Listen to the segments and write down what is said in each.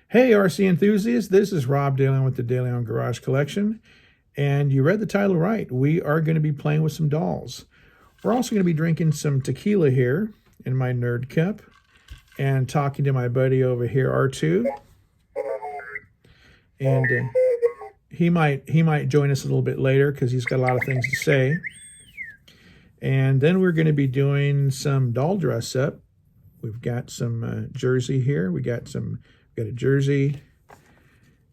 Hey, RC enthusiasts, this is Rob DeLeon with the DeLeon Garage Collection, and you read the title right. We are going to be playing with some dolls. We're also going to be drinking some tequila here in my nerd cup and talking to my buddy over here, R2, and he might join us a little bit later because he's got a lot of things to say. And then we're going to be doing some doll dress up. We've got some jersey here. We got a jersey,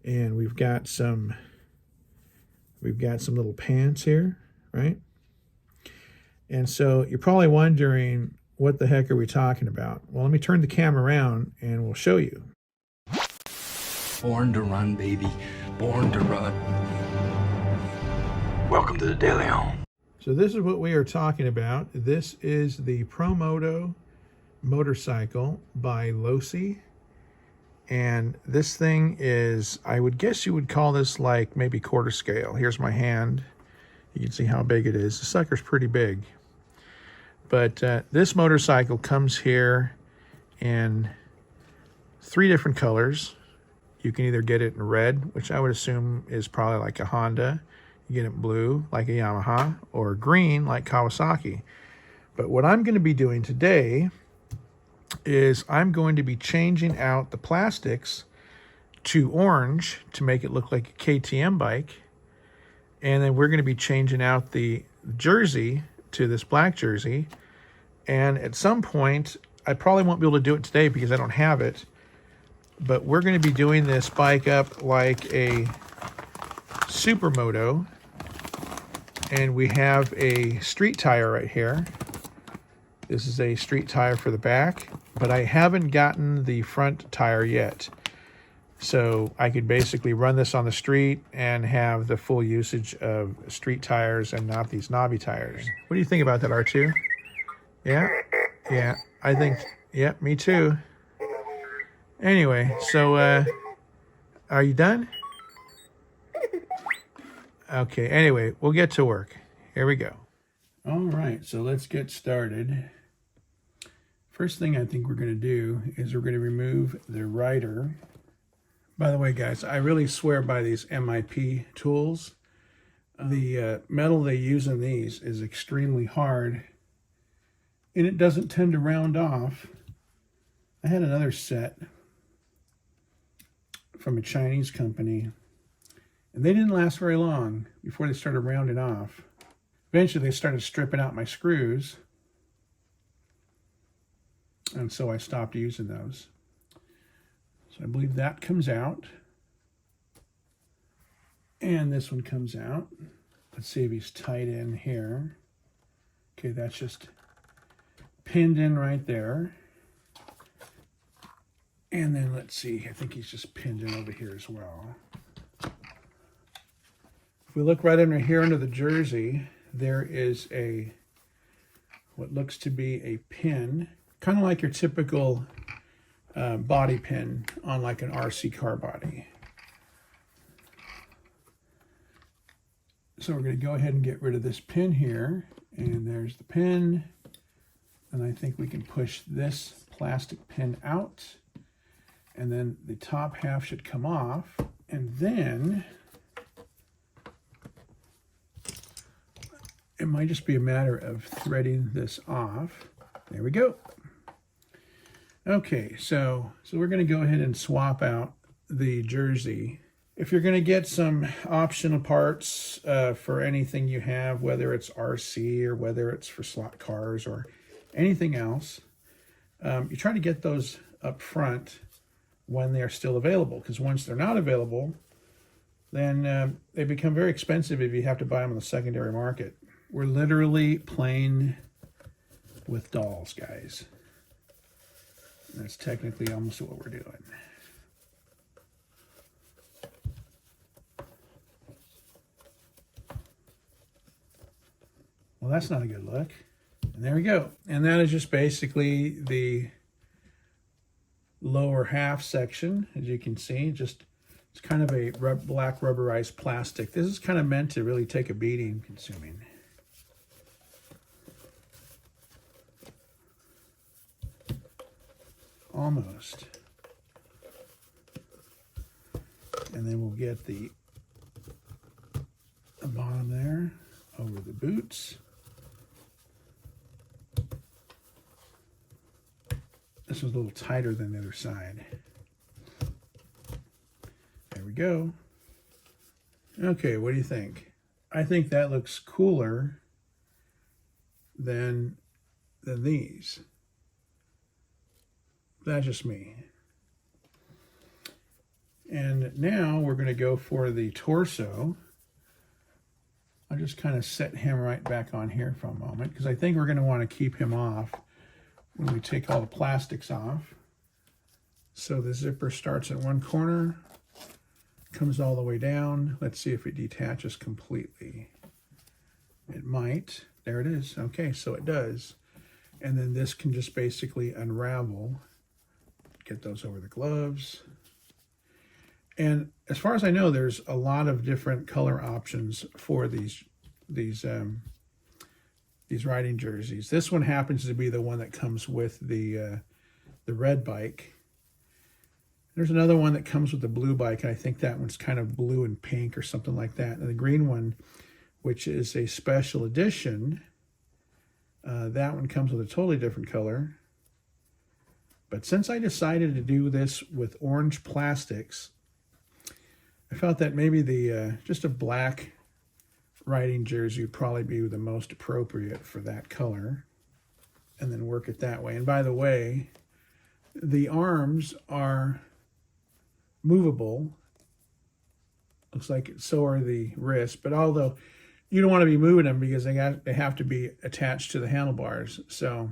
and we've got some little pants here, right? And so you're probably wondering, what the heck are we talking about? Well, let me turn the camera around and we'll show you. Born to run, baby. Born to run. Welcome to the DeLeon. So this is what we are talking about. This is the Promoto motorcycle by Losi. And this thing is, I would guess you would call this like maybe quarter scale. Here's my hand. You can see how big it is. The sucker's pretty big. But this motorcycle comes here in 3 different colors. You can either get it in red, which I would assume is probably like a Honda. You get it blue, like a Yamaha, or green, like Kawasaki. But what I'm going to be doing today is I'm going to be changing out the plastics to orange to make it look like a KTM bike. And then we're going to be changing out the jersey to this black jersey. And at some point, I probably won't be able to do it today because I don't have it. But we're going to be doing this bike up like a Supermoto. And we have a street tire right here. This is a street tire for the back, but I haven't gotten the front tire yet. So I could basically run this on the street and have the full usage of street tires and not these knobby tires. What do you think about that, R2? Yeah? Yeah, I think, yeah, me too. Anyway, so are you done? Okay, anyway, we'll get to work. Here we go. All right, so let's get started. First thing I think we're going to do is we're going to remove the rider. By the way, guys, I really swear by these MIP tools. The metal they use in these is extremely hard, and it doesn't tend to round off. I had another set from a Chinese company, and they didn't last very long before they started rounding off. Eventually, they started stripping out my screws, and so I stopped using those. So I believe that comes out, and this one comes out. Let's see if he's tight in here. Okay, that's just pinned in right there. And then let's see, I think he's just pinned in over here as well. If we look right under here under the jersey, there is what looks to be a pin, kind of like your typical body pin on like an RC car body. So we're going to go ahead and get rid of this pin here, and there's the pin. And I think we can push this plastic pin out, and then the top half should come off, and then it might just be a matter of threading this off. There we go. Okay, so we're going to go ahead and swap out the jersey. If you're going to get some optional parts for anything you have, whether it's RC or whether it's for slot cars or anything else, you try to get those up front when they're still available, because once they're not available, then they become very expensive if you have to buy them on the secondary market. We're literally playing with dolls, guys. That's technically almost what we're doing. Well, that's not a good look. And there we go. And that is just basically the lower half section, as you can see. It's kind of a black rubberized plastic. This is kind of meant to really take a beating, consuming. Almost. And then we'll get the bottom there over the boots. This was a little tighter than the other side. There we go. Okay, what do you think? I think that looks cooler than these. That's just me. And now we're going to go for the torso. I'll just kind of set him right back on here for a moment because I think we're going to want to keep him off when we take all the plastics off. So the zipper starts at one corner, comes all the way down. Let's see if it detaches completely. It might. There it is. Okay, so it does. And then this can just basically unravel. Get those over the gloves. And as far as I know, there's a lot of different color options for these riding jerseys. This one happens to be the one that comes with the red bike. There's another one that comes with the blue bike, and I think that one's kind of blue and pink or something like that. And the green one, which is a special edition, that one comes with a totally different color. But since I decided to do this with orange plastics, I felt that maybe the just a black riding jersey would probably be the most appropriate for that color, and then work it that way. And by the way, the arms are movable. Looks like so are the wrists, but although you don't want to be moving them because they have to be attached to the handlebars. So,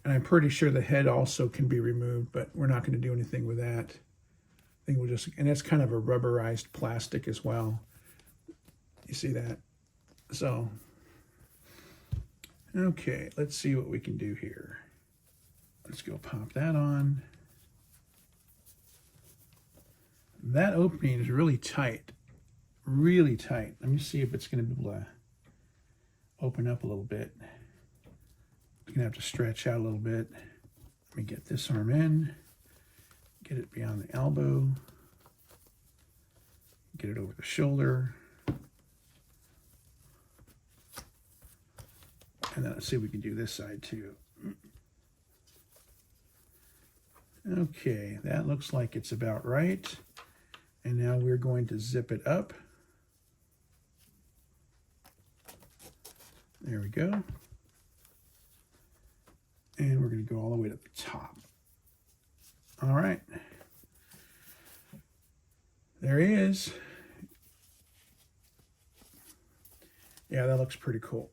and I'm pretty sure the head also can be removed, but we're not going to do anything with that. I think we'll just, and that's kind of a rubberized plastic as well. You see that? So, okay, let's see what we can do here. Let's go pop that on. That opening is really tight, really tight. Let me see if it's going to be able to open up a little bit. It's going to have to stretch out a little bit. Let me get this arm in, get it beyond the elbow, get it over the shoulder. And then let's see if we can do this side too. Okay, that looks like it's about right. And now we're going to zip it up. There we go. And we're going to go all the way to the top. All right. There he is. Yeah, that looks pretty cool.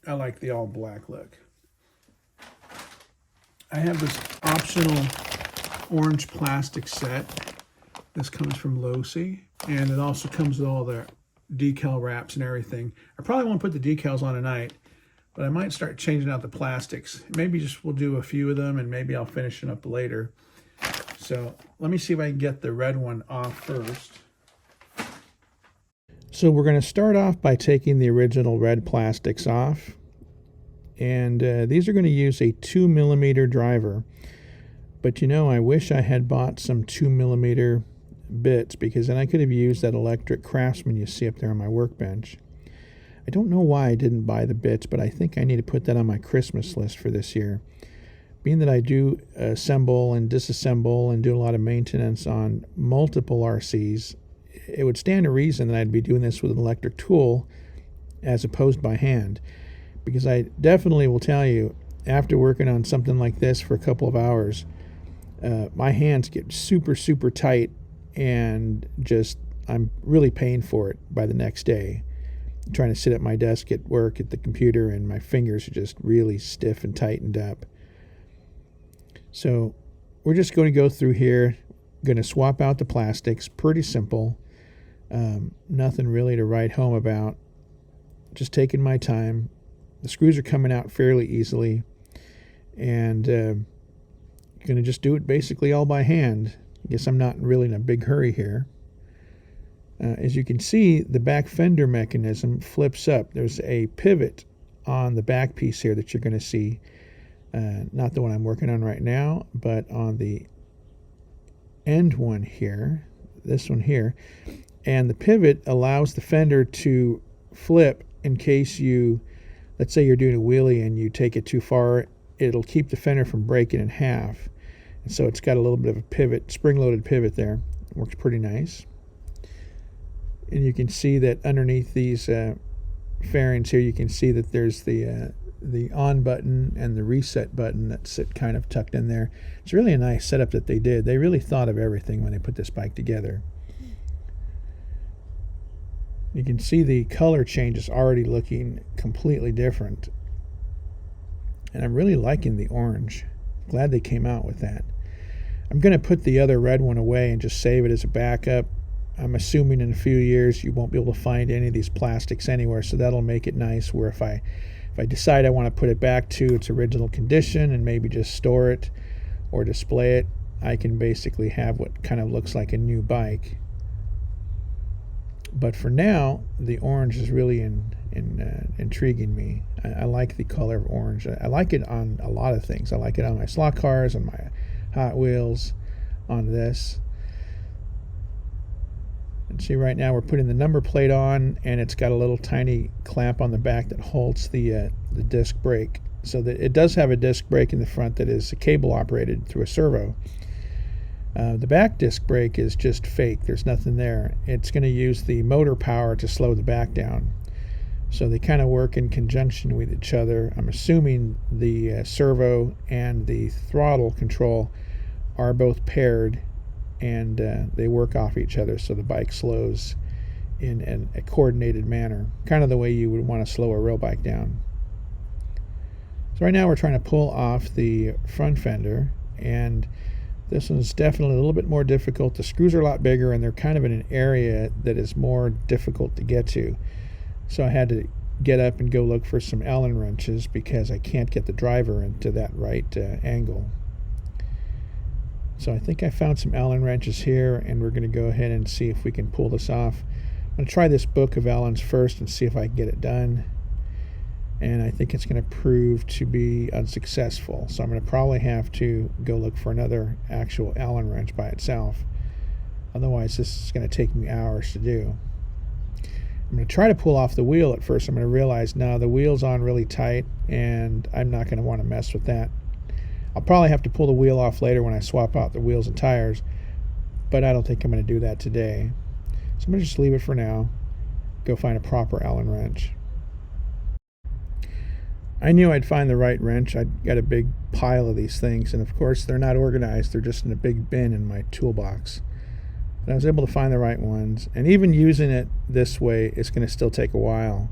I like the all black look. I have this optional orange plastic set. This comes from Losi, and it also comes with all the decal wraps and everything. I probably won't put the decals on tonight, but I might start changing out the plastics. Maybe just we'll do a few of them, and maybe I'll finish it up later. So let me see if I can get the red one off first. So we're going to start off by taking the original red plastics off. And these are going to use a 2mm driver. But you know, I wish I had bought some 2mm bits, because then I could have used that electric Craftsman you see up there on my workbench. I don't know why I didn't buy the bits, but I think I need to put that on my Christmas list for this year. Being that I do assemble and disassemble and do a lot of maintenance on multiple RCs, it would stand to reason that I'd be doing this with an electric tool as opposed by hand. Because I definitely will tell you, after working on something like this for a couple of hours, my hands get super, super tight, and just I'm really paying for it by the next day. I'm trying to sit at my desk at work at the computer, and my fingers are just really stiff and tightened up. So we're just going to go through here, going to swap out the plastics. Pretty simple. Nothing really to write home about. Just taking my time. The screws are coming out fairly easily, and going to just do it basically all by hand. I guess I'm not really in a big hurry here. As you can see, the back fender mechanism flips up. There's a pivot on the back piece here that you're going to see. Not the one I'm working on right now, but on the end one here, this one here. And the pivot allows the fender to flip in case you, let's say you're doing a wheelie and you take it too far, it'll keep the fender from breaking in half. And so it's got a little bit of a pivot, spring-loaded pivot there. It works pretty nice. And you can see that underneath these fairings here, you can see that there's the on button and the reset button that's kind of tucked in there. It's really a nice setup that they did. They really thought of everything when they put this bike together. You can see the color change is already looking completely different. And I'm really liking the orange. Glad they came out with that. I'm going to put the other red one away and just save it as a backup. I'm assuming in a few years you won't be able to find any of these plastics anywhere, so that'll make it nice where if I decide I want to put it back to its original condition and maybe just store it or display it, I can basically have what kind of looks like a new bike. But for now, the orange is really intriguing me. I like the color of orange. I like it on a lot of things. I like it on my slot cars, on my Hot Wheels, on this. And see, right now we're putting the number plate on, and it's got a little tiny clamp on the back that holds the disc brake. So that it does have a disc brake in the front that is cable operated through a servo. The back disc brake is just fake. There's nothing there. It's going to use the motor power to slow the back down. So they kind of work in conjunction with each other. I'm assuming the servo and the throttle control are both paired, and they work off each other so the bike slows in a coordinated manner, kind of the way you would want to slow a real bike down. So right now we're trying to pull off the front fender, and this one's definitely a little bit more difficult. The screws are a lot bigger, and they're kind of in an area that is more difficult to get to. So I had to get up and go look for some Allen wrenches because I can't get the driver into that right angle. So I think I found some Allen wrenches here, and we're going to go ahead and see if we can pull this off. I'm going to try this book of Allen's first and see if I can get it done. And I think it's going to prove to be unsuccessful. So I'm going to probably have to go look for another actual Allen wrench by itself. Otherwise, this is going to take me hours to do. I'm going to try to pull off the wheel at first. I'm going to realize, no, the wheel's on really tight, and I'm not going to want to mess with that. I'll probably have to pull the wheel off later when I swap out the wheels and tires, but I don't think I'm going to do that today. So I'm going to just leave it for now, go find a proper Allen wrench. I knew I'd find the right wrench. I'd got a big pile of these things, and of course they're not organized. They're just in a big bin in my toolbox. But I was able to find the right ones, and even using it this way, it's going to still take a while.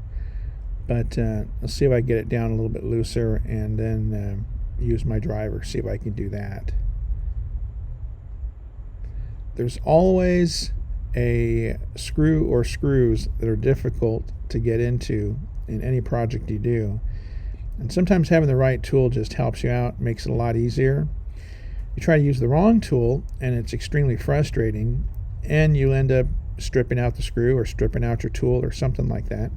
But I'll see if I can get it down a little bit looser, and then use my driver, see if I can do that. There's always a screw or screws that are difficult to get into in any project you do. And sometimes having the right tool just helps you out, makes it a lot easier. You try to use the wrong tool, and it's extremely frustrating, and you end up stripping out the screw or stripping out your tool or something like that.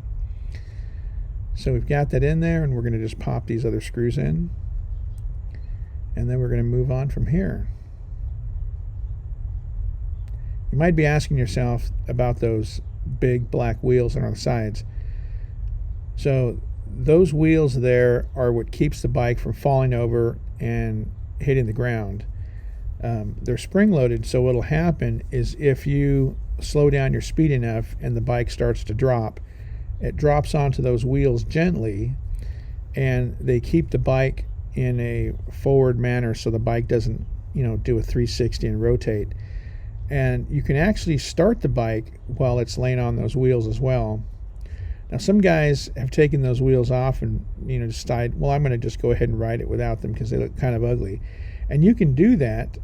So we've got that in there, and we're going to just pop these other screws in. And then we're going to move on from here. You might be asking yourself about those big black wheels on the sides. So those wheels there are what keeps the bike from falling over and hitting the ground. They're spring-loaded, so what'll happen is if you slow down your speed enough and the bike starts to drop, it drops onto those wheels gently, and they keep the bike in a forward manner so the bike doesn't, do a 360 and rotate. And you can actually start the bike while it's laying on those wheels as well. Now, some guys have taken those wheels off and, decide, well, I'm going to just go ahead and ride it without them because they look kind of ugly. And you can do that,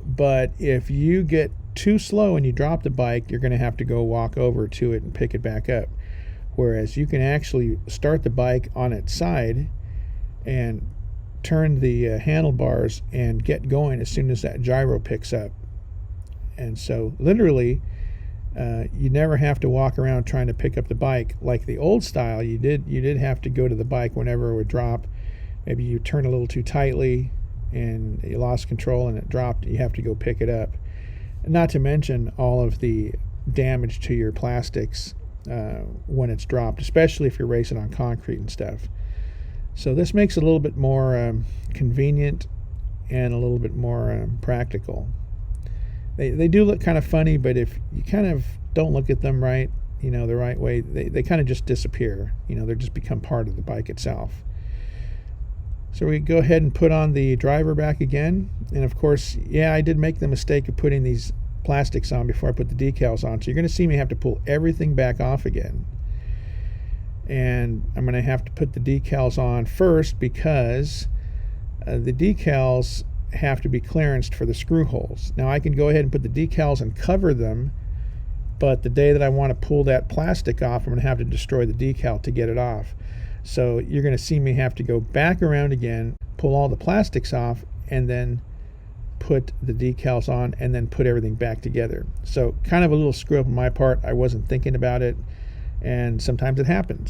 but if you get too slow and you drop the bike, you're going to have to go walk over to it and pick it back up. Whereas you can actually start the bike on its side and turn the handlebars and get going as soon as that gyro picks up. And so literally you never have to walk around trying to pick up the bike like the old style. You did have to go to the bike whenever it would drop. Maybe you turn a little too tightly and you lost control and it dropped. You have to go pick it up. Not to mention all of the damage to your plastics when it's dropped, especially if you're racing on concrete and stuff. So this makes it a little bit more convenient and a little bit more practical. They do look kind of funny, but if you kind of don't look at them right, the right way, they kind of just disappear. They just become part of the bike itself. So we go ahead and put on the driver back again. And of course, I did make the mistake of putting these plastics on before I put the decals on. So you're going to see me have to pull everything back off again. And I'm going to have to put the decals on first because the decals have to be clearanced for the screw holes. Now I can go ahead and put the decals and cover them, but the day that I want to pull that plastic off, I'm going to have to destroy the decal to get it off. So you're going to see me have to go back around again, pull all the plastics off, and then put the decals on, and then put everything back together. So kind of a little screw up on my part. I wasn't thinking about it, and sometimes it happens.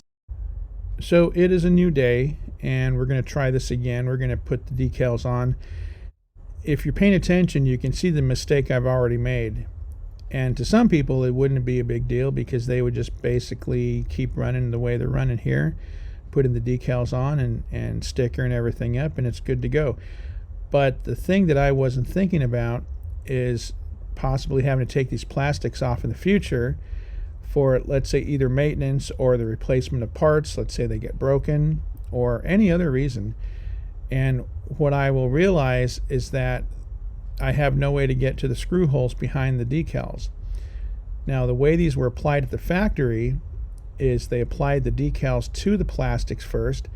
So it is a new day, and we're going to try this again. We're going to put the decals on. If you're paying attention, you can see the mistake I've already made. And to some people, it wouldn't be a big deal because they would just basically keep running the way they're running here, putting the decals on and sticker and everything up, and it's good to go. But the thing that I wasn't thinking about is possibly having to take these plastics off in the future for, let's say, either maintenance or the replacement of parts. Let's say they get broken or any other reason. And what I will realize is that I have no way to get to the screw holes behind the decals. Now, the way these were applied at the factory is they applied the decals to the plastics first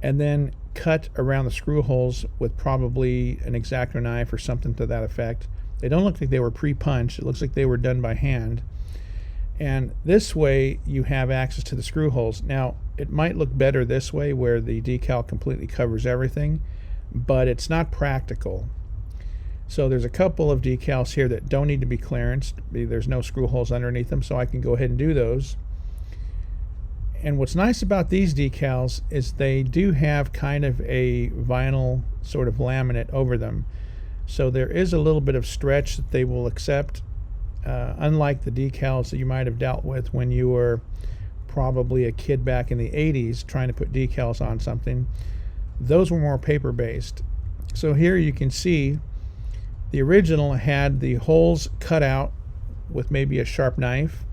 and then cut around the screw holes with probably an X-Acto knife or something to that effect. They don't look like they were pre-punched. It looks like they were done by hand. And this way you have access to the screw holes. Now, it might look better this way where the decal completely covers everything, but it's not practical. So there's a couple of decals here that don't need to be clearanced. There's no screw holes underneath them, so I can go ahead and do those. And what's nice about these decals is they do have kind of a vinyl sort of laminate over them. So there is a little bit of stretch that they will accept, unlike the decals that you might have dealt with when you were probably a kid back in the 80s trying to put decals on something. Those were more paper-based. So here you can see the original had the holes cut out with maybe a sharp knife.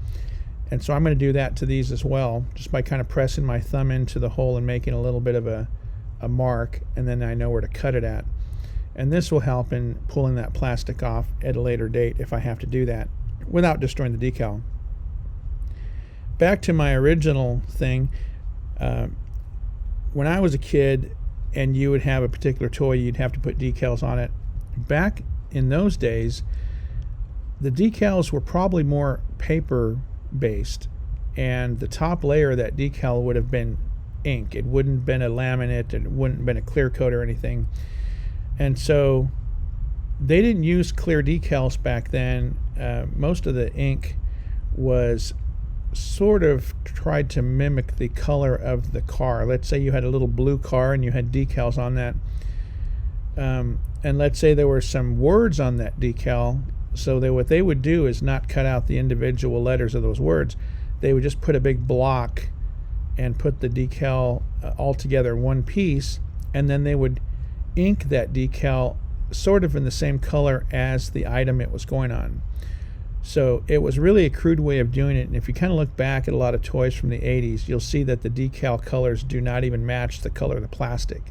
And so I'm going to do that to these as well, just by kind of pressing my thumb into the hole and making a little bit of a mark, and then I know where to cut it at. And this will help in pulling that plastic off at a later date if I have to do that without destroying the decal. Back to my original thing, when I was a kid and you would have a particular toy, you'd have to put decals on it. Back in those days, the decals were probably more paper based, and the top layer of that decal would have been ink. It wouldn't have been a laminate, it wouldn't have been a clear coat or anything. And so they didn't use clear decals back then. Most of the ink was sort of tried to mimic the color of the car. Let's say you had a little blue car and you had decals on that, and let's say there were some words on that decal. So what they would do is not cut out the individual letters of those words. They would just put a big block and put the decal all together in one piece, and then they would ink that decal sort of in the same color as the item it was going on. So it was really a crude way of doing it, and if you kind of look back at a lot of toys from the 80s, you'll see that the decal colors do not even match the color of the plastic.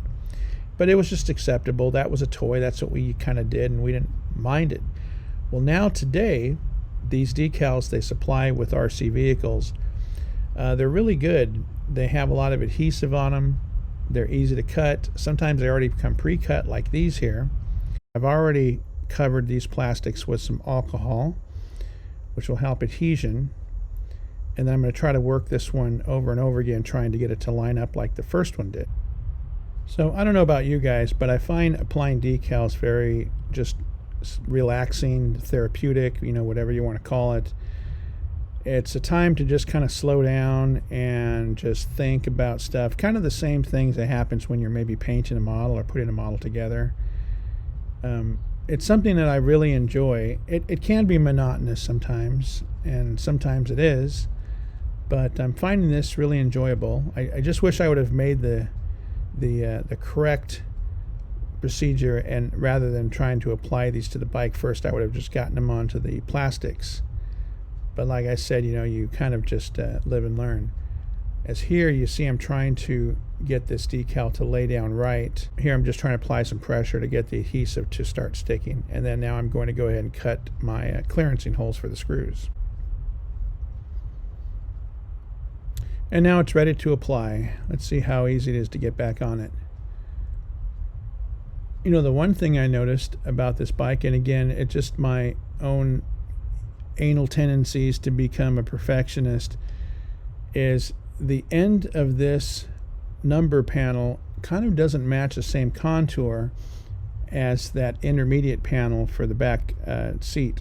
But it was just acceptable. That was a toy. That's what we kind of did, and we didn't mind it. Well, now today, these decals they supply with RC vehicles, they're really good. They have a lot of adhesive on them. They're easy to cut. Sometimes they already come pre-cut like these here. I've already covered these plastics with some alcohol, which will help adhesion. And then I'm going to try to work this one over and over again, trying to get it to line up like the first one did. So I don't know about you guys, but I find applying decals very just relaxing, therapeutic, whatever you want to call it. It's a time to just kind of slow down and just think about stuff. Kind of the same things that happens when you're maybe painting a model or putting a model together. it's something that I really enjoy. It can be monotonous sometimes, and sometimes it is, but I'm finding this really enjoyable. I just wish I would have made the correct procedure, and rather than trying to apply these to the bike first, I would have just gotten them onto the plastics. But like I said, you kind of just live and learn. As here you see I'm trying to get this decal to lay down right. Here I'm just trying to apply some pressure to get the adhesive to start sticking, and then now I'm going to go ahead and cut my clearancing holes for the screws. And now it's ready to apply. Let's see how easy it is to get back on it. The one thing I noticed about this bike, and again, it's just my own anal tendencies to become a perfectionist, is the end of this number panel kind of doesn't match the same contour as that intermediate panel for the back seat.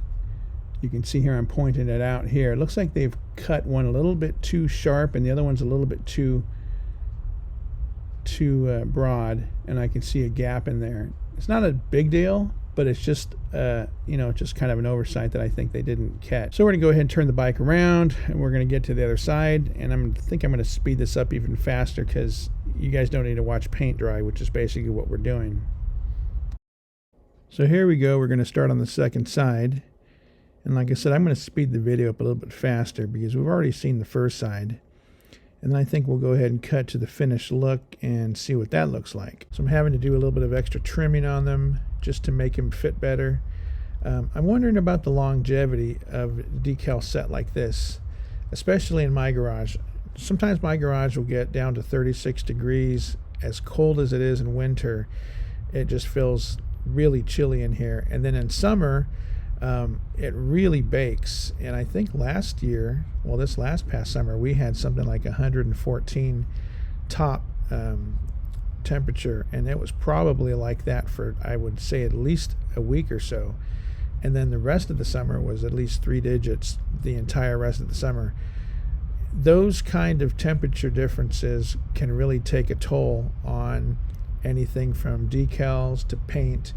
You can see here I'm pointing it out here. It looks like they've cut one a little bit too sharp and the other one's a little bit too broad, and I can see a gap in there. It's not a big deal, but it's just just kind of an oversight that I think they didn't catch. So we're gonna go ahead and turn the bike around, and we're gonna get to the other side, and I think I'm gonna speed this up even faster because you guys don't need to watch paint dry, which is basically what we're doing. So here we go. We're gonna start on the second side, and like I said, I'm gonna speed the video up a little bit faster because we've already seen the first side. And then I think we'll go ahead and cut to the finished look and see what that looks like. So I'm having to do a little bit of extra trimming on them just to make them fit better. I'm wondering about the longevity of a decal set like this, especially in my garage. Sometimes my garage will get down to 36 degrees. As cold as it is in winter, it just feels really chilly in here. And then in summer, it really bakes. And I think last year, well, this past summer, we had something like 114 top temperature, and it was probably like that for, I would say, at least a week or so. And then the rest of the summer was at least 3 digits the entire rest of the summer. Those kind of temperature differences can really take a toll on anything from decals to paint.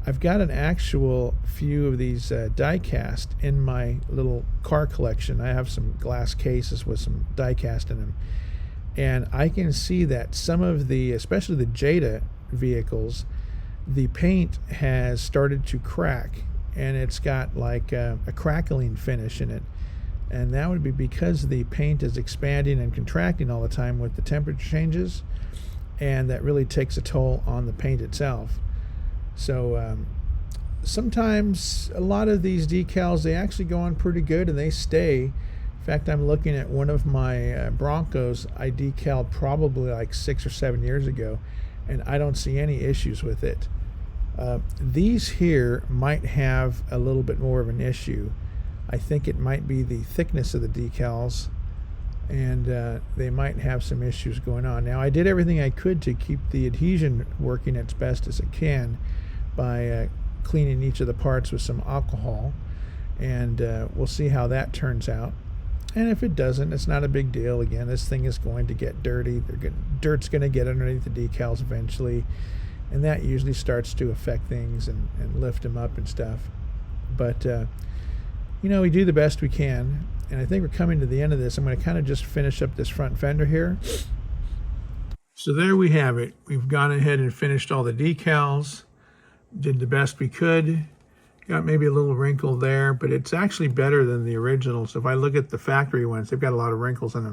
I've got an actual few of these die cast in my little car collection. I have some glass cases with some die cast in them, and I can see that some of the, especially the Jada vehicles, the paint has started to crack, and it's got like a crackling finish in it, and that would be because the paint is expanding and contracting all the time with the temperature changes, and that really takes a toll on the paint itself. So sometimes a lot of these decals, they actually go on pretty good and they stay. In fact, I'm looking at one of my Broncos I decaled probably like 6 or 7 years ago, and I don't see any issues with it. These here might have a little bit more of an issue. I think it might be the thickness of the decals, and they might have some issues going on. Now, I did everything I could to keep the adhesion working as best as it can by cleaning each of the parts with some alcohol, and we'll see how that turns out. And if it doesn't, it's not a big deal. Again, this thing is going to get dirty. Dirt's going to get underneath the decals eventually, and that usually starts to affect things and lift them up and stuff. But we do the best we can, and I think we're coming to the end of this. I'm going to kind of just finish up this front fender here. So there we have it. We've gone ahead and finished all the decals, did the best we could. Got maybe a little wrinkle there, but it's actually better than the originals. If I look at the factory ones, they've got a lot of wrinkles in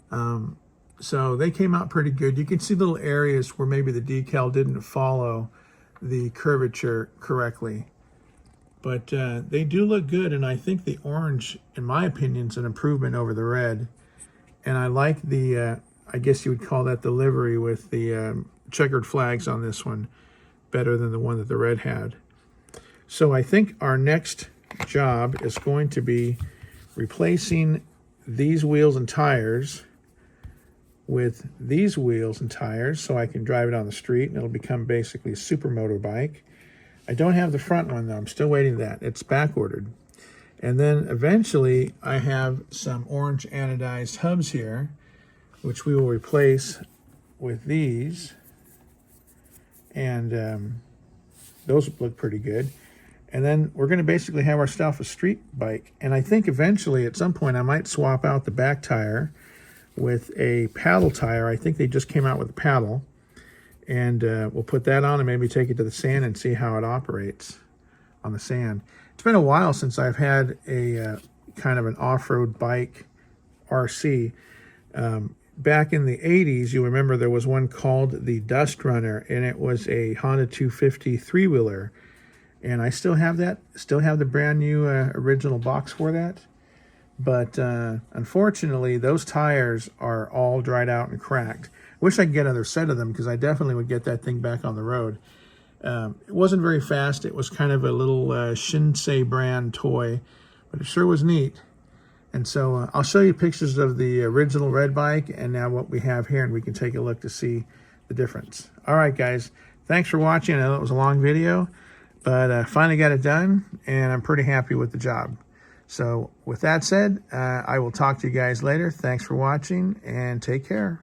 them. So they came out pretty good. You can see little areas where maybe the decal didn't follow the curvature correctly. But they do look good, and I think the orange, in my opinion, is an improvement over the red. And I like the, I guess you would call that the livery with the checkered flags on this one, better than the one that the red had. So I think our next job is going to be replacing these wheels and tires with these wheels and tires so I can drive it on the street, and it'll become basically a supermoto bike. I don't have the front one though. I'm still waiting for that. It's back ordered. And then eventually I have some orange anodized hubs here, which we will replace with these. And those look pretty good. And then we're going to basically have ourselves a street bike. And I think eventually at some point I might swap out the back tire with a paddle tire. I think they just came out with a paddle. And we'll put that on and maybe take it to the sand and see how it operates on the sand. It's been a while since I've had a kind of an off-road bike RC. Back in the 80s, you remember there was one called the Dust Runner, and it was a Honda 250 three-wheeler. And I still have that, still have the brand new original box for that. But unfortunately, those tires are all dried out and cracked. Wish I could get another set of them, because I definitely would get that thing back on the road. It wasn't very fast. It was kind of a little Shinsei brand toy, but it sure was neat. And so I'll show you pictures of the original red bike and now what we have here, and we can take a look to see the difference. All right, guys, thanks for watching. I know it was a long video, but I finally got it done, and I'm pretty happy with the job. So with that said, I will talk to you guys later. Thanks for watching, and take care.